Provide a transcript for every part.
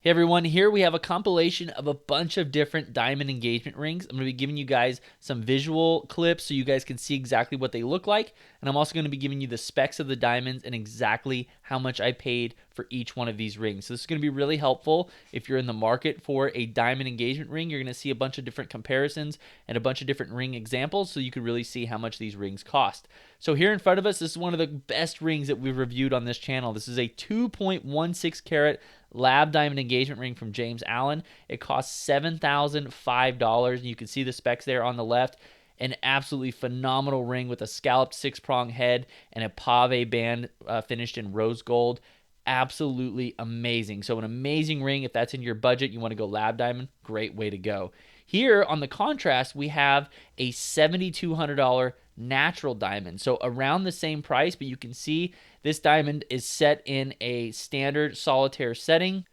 Hey everyone, here we have a compilation of a bunch of different diamond engagement rings. I'm going to be giving you guys some visual clips so you guys can see exactly what they look like. And I'm also going to be giving you the specs of the diamonds and exactly how much I paid for each one of these rings. So this is going to be really helpful if you're in the market for a diamond engagement ring. You're going to see a bunch of different comparisons and a bunch of different ring examples so you can really see how much these rings cost. So here in front of us, this is one of the best rings that we've reviewed on this channel. This is a 2.16 carat lab diamond engagement ring from James Allen. It costs $7,005, and you can see the specs there on the left. An absolutely phenomenal ring with a scalloped six-prong head and a pave band finished in rose gold. Absolutely amazing. So an amazing ring. If that's in your budget, you want to go lab diamond, great way to go. Here on the contrast, we have a $7,200 natural diamond. So around the same price, but you can see this diamond is set in a standard solitaire setting.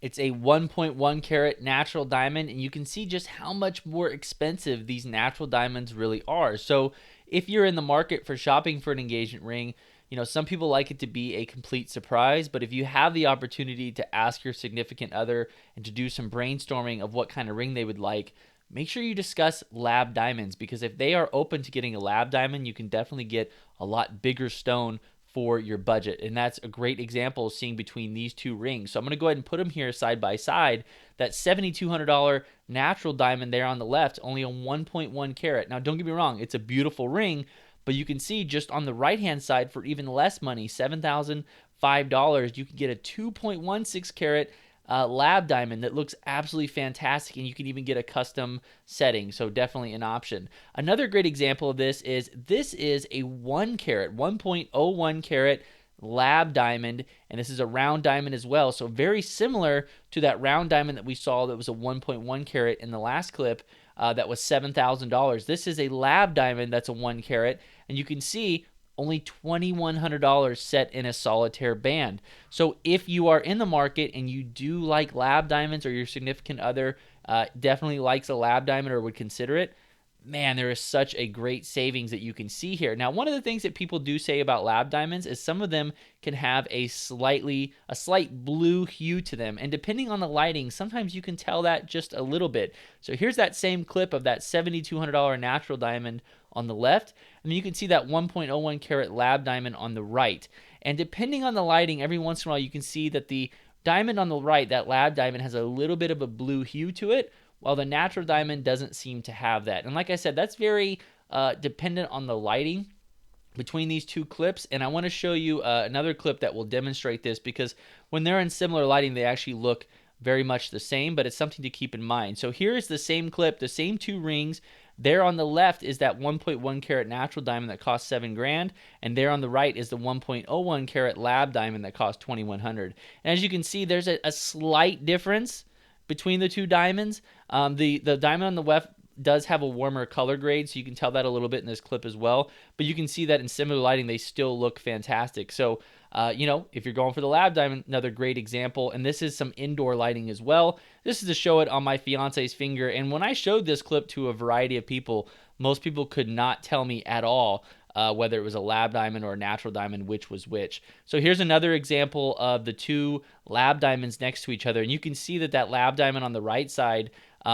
It's a 1.1 carat natural diamond, and you can see just how much more expensive these natural diamonds really are. So if you're in the market for shopping for an engagement ring, some people like it to be a complete surprise, but if you have the opportunity to ask your significant other and to do some brainstorming of what kind of ring they would like, make sure you discuss lab diamonds, because if they are open to getting a lab diamond, you can definitely get a lot bigger stone for your budget. And that's a great example of seeing between these two rings. So I'm going to go ahead and put them here side by side. That $7,200 natural diamond there on the left, only a 1.1 carat. Now, don't get me wrong, it's a beautiful ring, but you can see just on the right-hand side for even less money, $7,005, you can get a 2.16 carat lab diamond that looks absolutely fantastic, and you can even get a custom setting, so definitely an option. Another great example of this is a 1 carat, 1.01 carat lab diamond, and this is a round diamond as well, so very similar to that round diamond that we saw that was a 1.1 carat in the last clip. That was $7,000. This is a lab diamond that's a 1 carat, and you can see only $2,100 set in a solitaire band. So if you are in the market and you do like lab diamonds, or your significant other definitely likes a lab diamond or would consider it, man, there is such a great savings that you can see here. Now, one of the things that people do say about lab diamonds is some of them can have a slight blue hue to them, and depending on the lighting, sometimes you can tell that just a little bit. So here's that same clip of that $7,200 natural diamond on the left, and then you can see that 1.01 carat lab diamond on the right. And depending on the lighting, every once in a while you can see that the diamond on the right, that lab diamond, has a little bit of a blue hue to it, while the natural diamond doesn't seem to have that. And like I said, that's very dependent on the lighting between these two clips. And I want to show you another clip that will demonstrate this, because when they're in similar lighting, they actually look very much the same, but it's something to keep in mind. So here is the same clip, the same two rings. There on the left is that 1.1 carat natural diamond that costs $7,000, and there on the right is the 1.01 carat lab diamond that costs $2,100. And as you can see, there's a slight difference between the two diamonds. The diamond on the left does have a warmer color grade, so you can tell that a little bit in this clip as well. But you can see that in similar lighting, they still look fantastic. So, if you're going for the lab diamond, another great example. And this is some indoor lighting as well. This is to show it on my fiance's finger. And when I showed this clip to a variety of people, most people could not tell me at all whether it was a lab diamond or a natural diamond, which was which. So here's another example of the two lab diamonds next to each other. And you can see that lab diamond on the right side,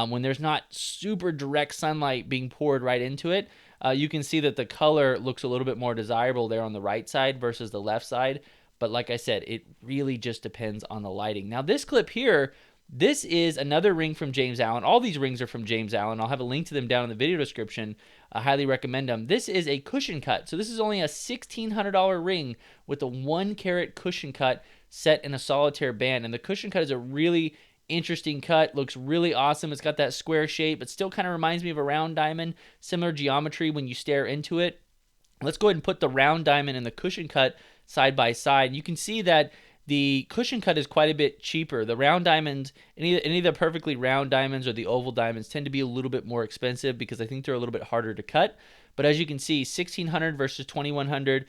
when there's not super direct sunlight being poured right into it, you can see that the color looks a little bit more desirable there on the right side versus the left side. But like I said, it really just depends on the lighting. Now this clip here, this is another ring from James Allen. All these rings are from James Allen. I'll have a link to them down in the video description. I highly recommend them. This is a cushion cut. So this is only a $1,600 ring with a 1 carat cushion cut set in a solitaire band. And the cushion cut is a really interesting cut. Looks really awesome. It's got that square shape, but still kind of reminds me of a round diamond. Similar geometry when you stare into it. Let's go ahead and put the round diamond and the cushion cut side by side. You can see that the cushion cut is quite a bit cheaper. The round diamonds, any of the perfectly round diamonds or the oval diamonds, tend to be a little bit more expensive because I think they're a little bit harder to cut. But as you can see, $1,600 versus $2,100,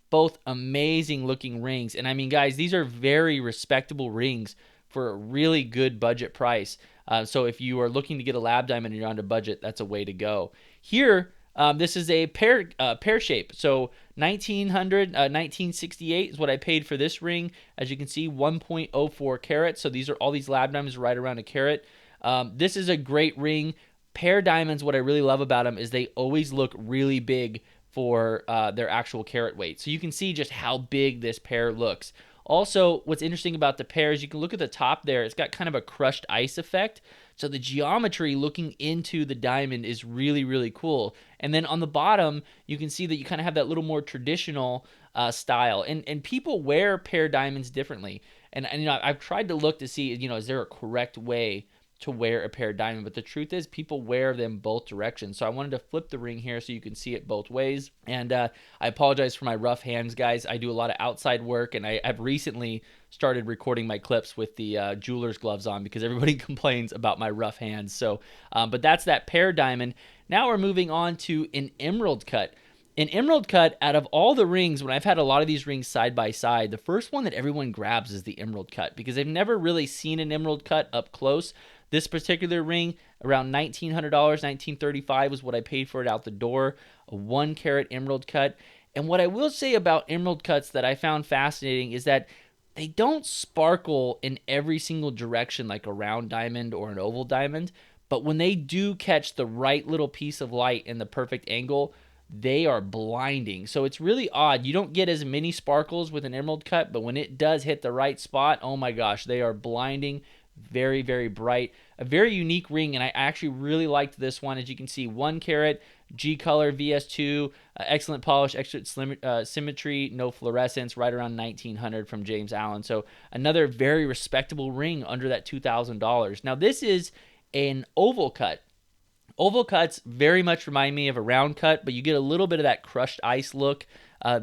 both amazing looking rings. And I mean, guys, these are very respectable rings for a really good budget price. So if you are looking to get a lab diamond and you're on a budget, that's a way to go. Here, This is a pear shape. So 1968 is what I paid for this ring. As you can see, 1.04 carats. So these are all these lab diamonds right around a carat. This is a great ring. Pear diamonds, what I really love about them is they always look really big for their actual carat weight. So you can see just how big this pear looks. Also, what's interesting about the pear is you can look at the top there. It's got kind of a crushed ice effect. So the geometry looking into the diamond is really, really cool. And then on the bottom, you can see that you kind of have that little more traditional style. And people wear pear diamonds differently. And I've tried to look to see, is there a correct way to wear a pear diamond? But the truth is, people wear them both directions. So I wanted to flip the ring here so you can see it both ways. And I apologize for my rough hands, guys. I do a lot of outside work, and I've recently started recording my clips with the jeweler's gloves on because everybody complains about my rough hands. So, but that's that pear diamond. Now we're moving on to an emerald cut. An emerald cut, out of all the rings, when I've had a lot of these rings side by side, the first one that everyone grabs is the emerald cut because they've never really seen an emerald cut up close. This particular ring, around $1,900, $1,935 was what I paid for it out the door, a 1 carat emerald cut. And what I will say about emerald cuts that I found fascinating is that they don't sparkle in every single direction like a round diamond or an oval diamond, but when they do catch the right little piece of light in the perfect angle, they are blinding. So it's really odd. You don't get as many sparkles with an emerald cut, but when it does hit the right spot, oh my gosh, they are blinding. Very, very bright. A very unique ring, and I actually really liked this one. As you can see, 1 carat, G color, VS2, excellent polish, excellent symmetry, no fluorescence, right around 1900 from James Allen. So another very respectable ring under that $2,000. Now this is an oval cut. Oval cuts very much remind me of a round cut, but you get a little bit of that crushed ice look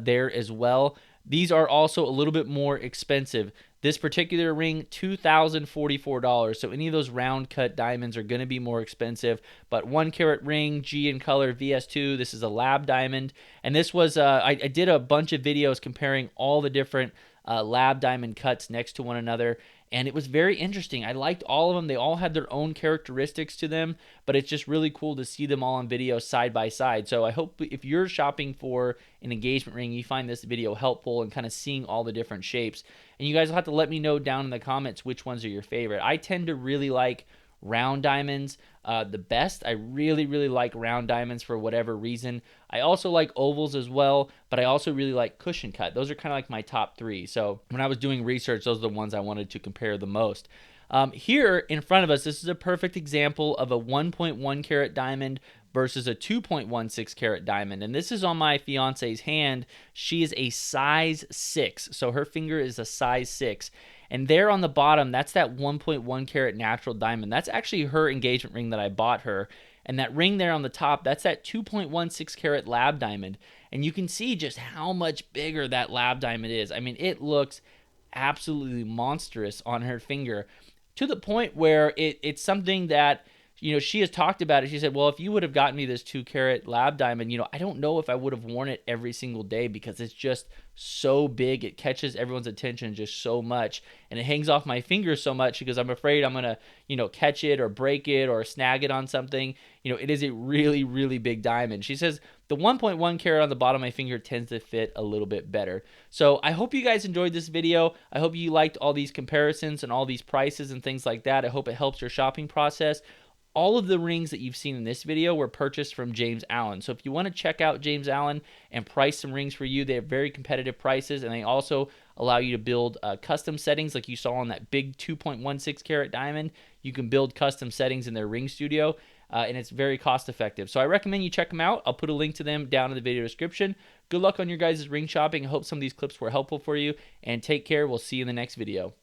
there as well. These are also a little bit more expensive. This particular ring, $2,044. So any of those round cut diamonds are going to be more expensive. But 1 carat ring, G in color, VS2. This is a lab diamond. And this was, I did a bunch of videos comparing all the different lab diamond cuts next to one another. And it was very interesting. I liked all of them. They all had their own characteristics to them, but it's just really cool to see them all on video side by side. So I hope if you're shopping for an engagement ring, you find this video helpful and kind of seeing all the different shapes. And you guys will have to let me know down in the comments which ones are your favorite. I tend to really like round diamonds the best. I really, really like round diamonds for whatever reason. I also like ovals as well, but I also really like cushion cut. Those are kind of like my top 3. So when I was doing research, those are the ones I wanted to compare the most. Here in front of us, this is a perfect example of a 1.1 carat diamond versus a 2.16 carat diamond. And this is on my fiance's hand. She is a size 6. So her finger is a size 6. And there on the bottom, that's that 1.1 carat natural diamond. That's actually her engagement ring that I bought her. And that ring there on the top, that's that 2.16 carat lab diamond. And you can see just how much bigger that lab diamond is. I mean, it looks absolutely monstrous on her finger, to the point where it's something that, she has talked about it. She said, well, if you would have gotten me this 2 carat lab diamond, I don't know if I would have worn it every single day because it's just so big. It catches everyone's attention just so much, and it hangs off my finger so much because I'm afraid I'm going to, catch it or break it or snag it on something. It is a really, really big diamond. She says the 1.1 carat on the bottom of my finger tends to fit a little bit better. So I hope you guys enjoyed this video. I hope you liked all these comparisons and all these prices and things like that. I hope it helps your shopping process. All of the rings that you've seen in this video were purchased from James Allen. So if you want to check out James Allen and price some rings for you, they have very competitive prices, and they also allow you to build custom settings like you saw on that big 2.16 carat diamond. You can build custom settings in their ring studio, and it's very cost effective. So I recommend you check them out. I'll put a link to them down in the video description. Good luck on your guys' ring shopping. I hope some of these clips were helpful for you, and take care. We'll see you in the next video.